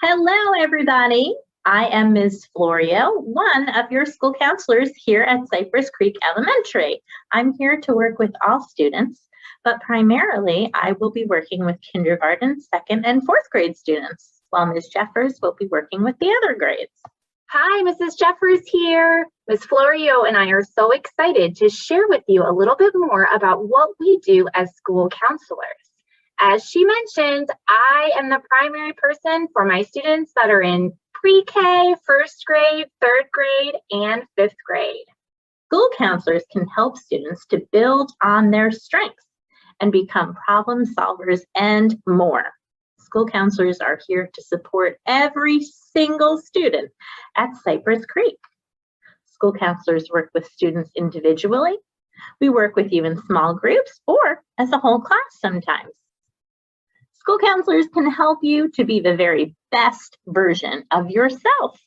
Hello, everybody. I am Ms. Florio, one of your school counselors here at Cypress Creek Elementary. I'm here to work with all students, but primarily I will be working with kindergarten, second, and fourth grade students, while Ms. Jeffers will be working with the other grades. Hi, Mrs. Jeffers here. Ms. Florio and I are so excited to share with you a little bit more about what we do as school counselors. As she mentioned, I am the primary person for my students that are in pre-K, first grade, third grade, and fifth grade. School counselors can help students to build on their strengths and become problem solvers and more. School counselors are here to support every single student at Cypress Creek. School counselors work with students individually. We work with you in small groups or as a whole class sometimes. School counselors can help you to be the very best version of yourself.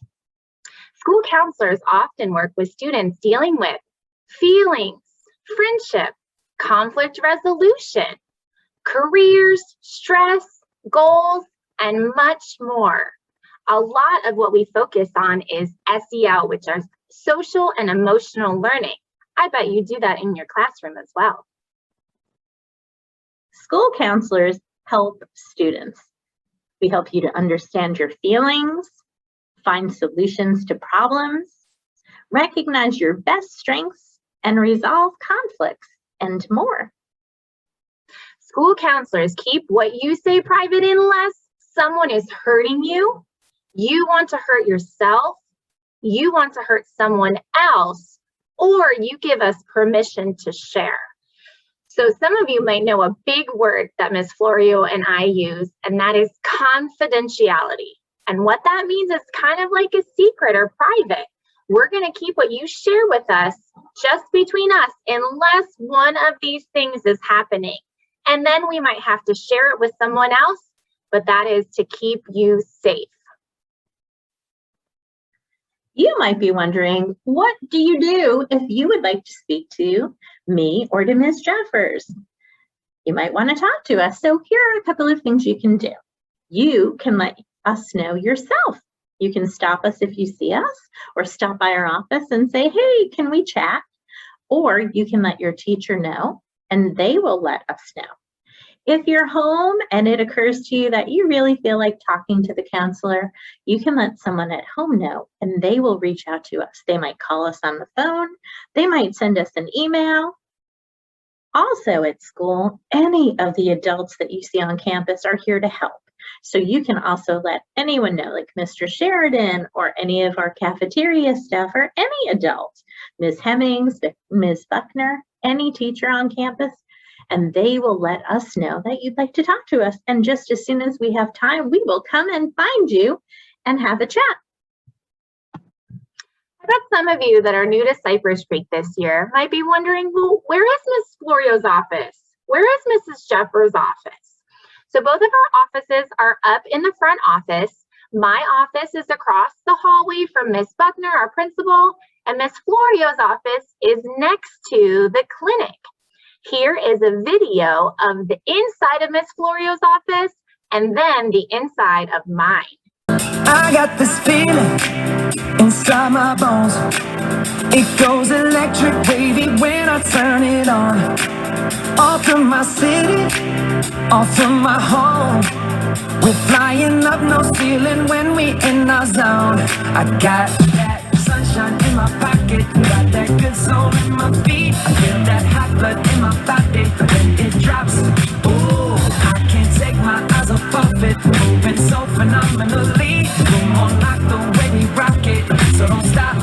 School counselors often work with students dealing with feelings, friendship, conflict resolution, careers, stress, goals, and much more. A lot of what we focus on is SEL, which are social and emotional learning. I bet you do that in your classroom as well. School counselors help students. We help you to understand your feelings, find solutions to problems, recognize your best strengths, and resolve conflicts, and more. School counselors keep what you say private unless someone is hurting you, you want to hurt yourself, you want to hurt someone else, or you give us permission to share. So some of you might know a big word that Ms. Florio and I use, and that is confidentiality. And what that means is kind of like a secret or private. We're going to keep what you share with us just between us unless one of these things is happening. And then we might have to share it with someone else, but that is to keep you safe. You might be wondering, what do you do if you would like to speak to me or to Ms. Jeffers? You might want to talk to us. So here are a couple of things you can do. You can let us know yourself. You can stop us if you see us, or stop by our office and say, hey, can we chat? Or you can let your teacher know, and they will let us know. If you're home and it occurs to you that you really feel like talking to the counselor, you can let someone at home know, and they will reach out to us. They might call us on the phone. They might send us an email. Also at school, any of the adults that you see on campus are here to help. So you can also let anyone know, like Mr. Sheridan or any of our cafeteria staff or any adult, Ms. Hemmings, Ms. Buckner, any teacher on campus, and they will let us know that you'd like to talk to us. And just as soon as we have time, we will come and find you and have a chat. I bet some of you that are new to Cypress Creek this year might be wondering, well, where is Ms. Florio's office? Where is Mrs. Jeffers' office? So both of our offices are up in the front office. My office is across the hallway from Ms. Buckner, our principal, and Ms. Florio's office is next to the clinic. Here is a video of the inside of Ms. Florio's office and then the inside of mine. I got this feeling inside my bones. It goes electric wavy when I turn it on. Off from my city, off from my home. We're flying up, no ceiling when we in our zone. I got that sunshine in my pocket, got that good soul in my feet. I feel that hot blood in my body when it drops. Ooh, I can't take my eyes off of it, moving so phenomenally. Come on, like the way we rock it, so don't stop.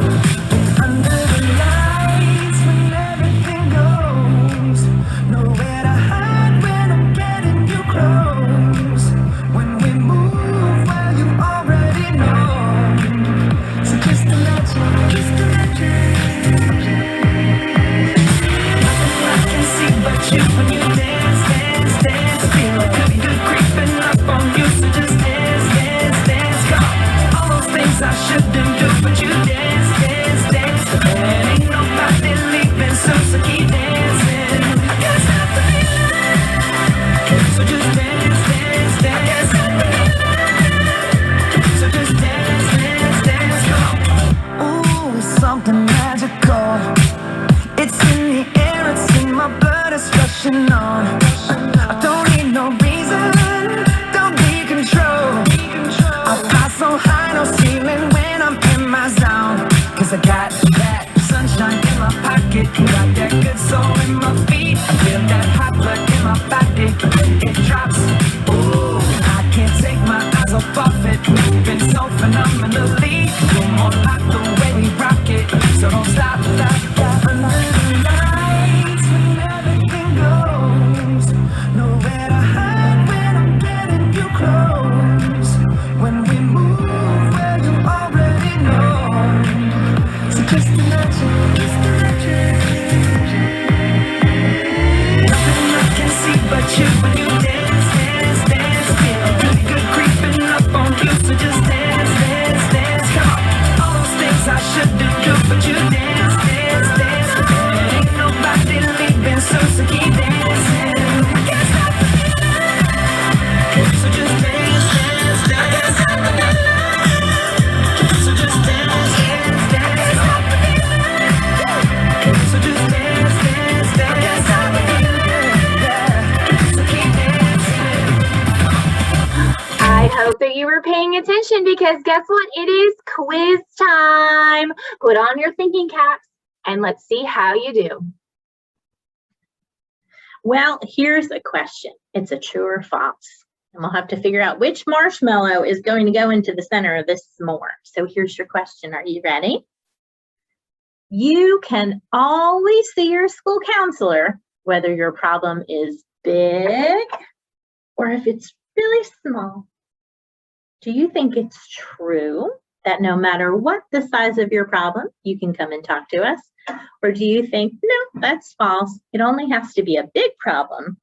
Under the lights when everything goes, nowhere to hide when I'm getting you close. When we move, well, you already know. So just imagine, nothing I can see but you when you dance, dance, dance. Feel like good creeping up on you, so just dance, dance, dance. that hot blood in my body, it drops. Ooh, I can't take my eyes off of it. Moving so phenomenally. You're more like the way we rock it. So don't stop, stop, stop. Under the lights when everything goes. Nowhere to hide when I'm getting you close. When we move where you already know. So just imagine, nothing I can see but you when you dance, dance, dance. Feel really good creeping up on you, so just dance, dance, dance. Come on, all those things I shouldn't do, but you dance, dance, dance. And ain't nobody leaving, so keep dancing. I can't stop the feeling, so just dance, dance, dance. So just dance, dance, dance. I can't stop the feeling, so just dance, dance, dance. I can't stop the feeling, yeah. So keep dancing. I hope that you were paying attention, because guess what? It is quiz time. Put on your thinking caps and let's see how you do. Well, here's a question. It's a true or false. And we'll have to figure out which marshmallow is going to go into the center of this s'more. So here's your question. Are you ready? You can always see your school counselor, whether your problem is big or if it's really small. Do you think it's true that no matter what the size of your problem, you can come and talk to us? Or do you think, no, that's false. It only has to be a big problem,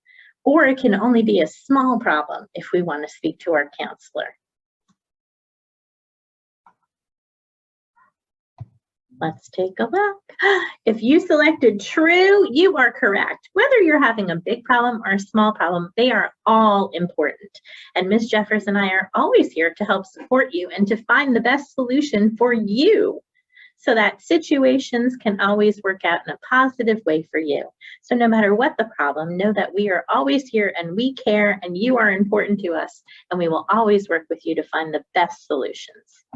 or it can only be a small problem if we want to speak to our counselor? Let's take a look. If you selected true, you are correct. Whether you're having a big problem or a small problem, they are all important. And Ms. Jeffers and I are always here to help support you and to find the best solution for you, so that situations can always work out in a positive way for you. So no matter what the problem, know that we are always here and we care and you are important to us, and we will always work with you to find the best solutions.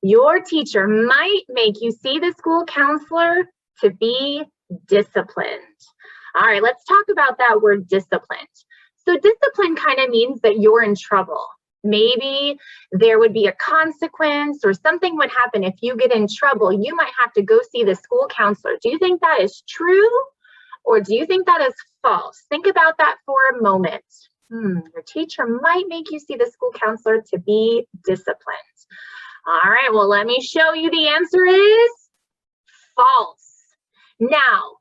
Your teacher might make you see the school counselor to be disciplined. All right, let's talk about that word disciplined. So discipline kind of means that you're in trouble. Maybe there would be a consequence or something would happen if you get in trouble. You might have to go see the school counselor. Do you think that is true, or do you think that is false? Think about that for a moment. Your teacher might make you see the school counselor to be disciplined. All right, well, let me show you. The answer is false. Now,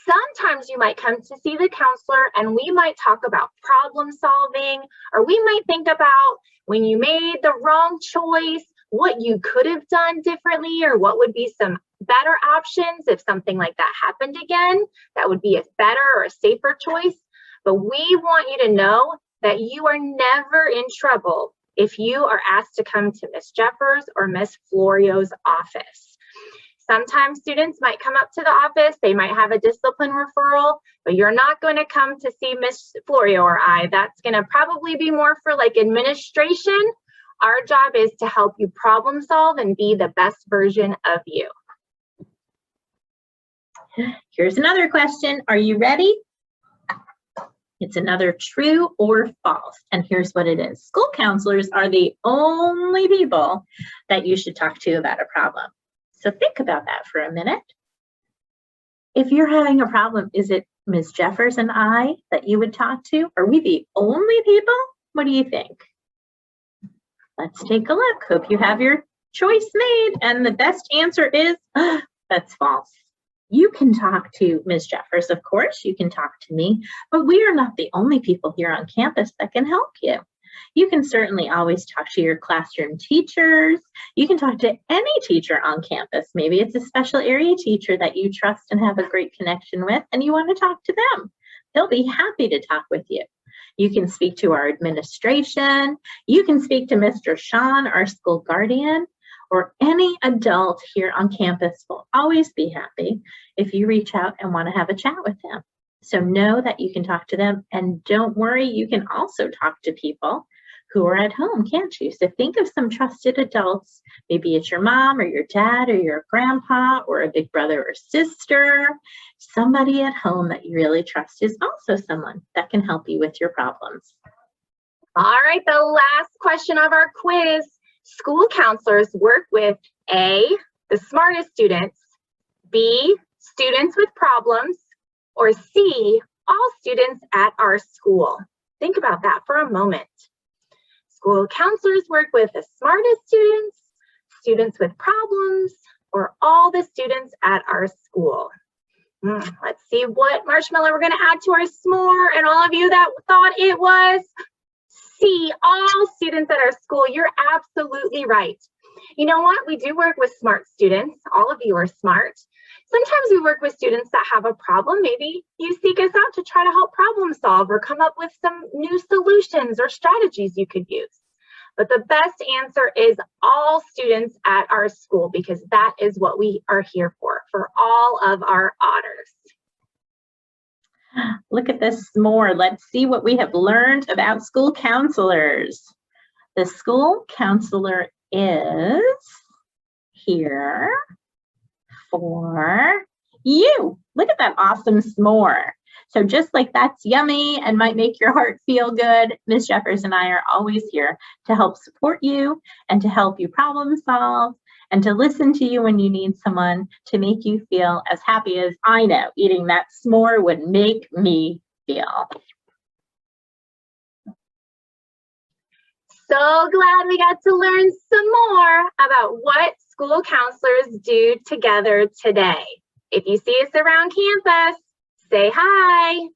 sometimes you might come to see the counselor and we might talk about problem solving, or we might think about when you made the wrong choice, what you could have done differently, or what would be some better options if something like that happened again. That would be a better or a safer choice. But we want you to know that you are never in trouble if you are asked to come to Ms. Jeffers or Ms. Florio's office. Sometimes students might come up to the office, they might have a discipline referral, but you're not going to come to see Ms. Florio or I. That's going to probably be more for like administration. Our job is to help you problem solve and be the best version of you. Here's another question. Are you ready? It's another true or false. And here's what it is. School counselors are the only people that you should talk to about a problem. So think about that for a minute. If you're having a problem, is it Ms. Jeffers and I that you would talk to? Are we the only people? What do you think? Let's take a look. Hope you have your choice made. And the best answer is, that's false. You can talk to Ms. Jeffers, of course, you can talk to me, but we are not the only people here on campus that can help you. You can certainly always talk to your classroom teachers. You can talk to any teacher on campus. Maybe it's a special area teacher that you trust and have a great connection with, and you want to talk to them. They'll be happy to talk with you. You can speak to our administration. You can speak to Mr. Sean, our school guardian, or any adult here on campus will always be happy if you reach out and want to have a chat with them. So know that you can talk to them, and don't worry, you can also talk to people who are at home, can't you? So think of some trusted adults. Maybe it's your mom or your dad or your grandpa or a big brother or sister. Somebody at home that you really trust is also someone that can help you with your problems. All right, the last question of our quiz. School counselors work with A, the smartest students, B, students with problems, or C, all students at our school. Think about that for a moment. School counselors work with the smartest students, students with problems, or all the students at our school. Let's see what marshmallow we're going to add to our s'more. And all of you that thought it was C, all students at our school, you're absolutely right. You know what? We do work with smart students. All of you are smart. Sometimes we work with students that have a problem. Maybe you seek us out to try to help problem solve or come up with some new solutions or strategies you could use. But the best answer is all students at our school, because that is what we are here for all of our otters. Look at this more. Let's see what we have learned about school counselors. The school counselor is here for you. Look at that awesome s'more. So just like that's yummy and might make your heart feel good, Ms. Jeffers and I are always here to help support you and to help you problem solve and to listen to you when you need someone, to make you feel as happy as I know eating that s'more would make me feel. So glad we got to learn some more about what school counselors do together today. If you see us around campus, say hi.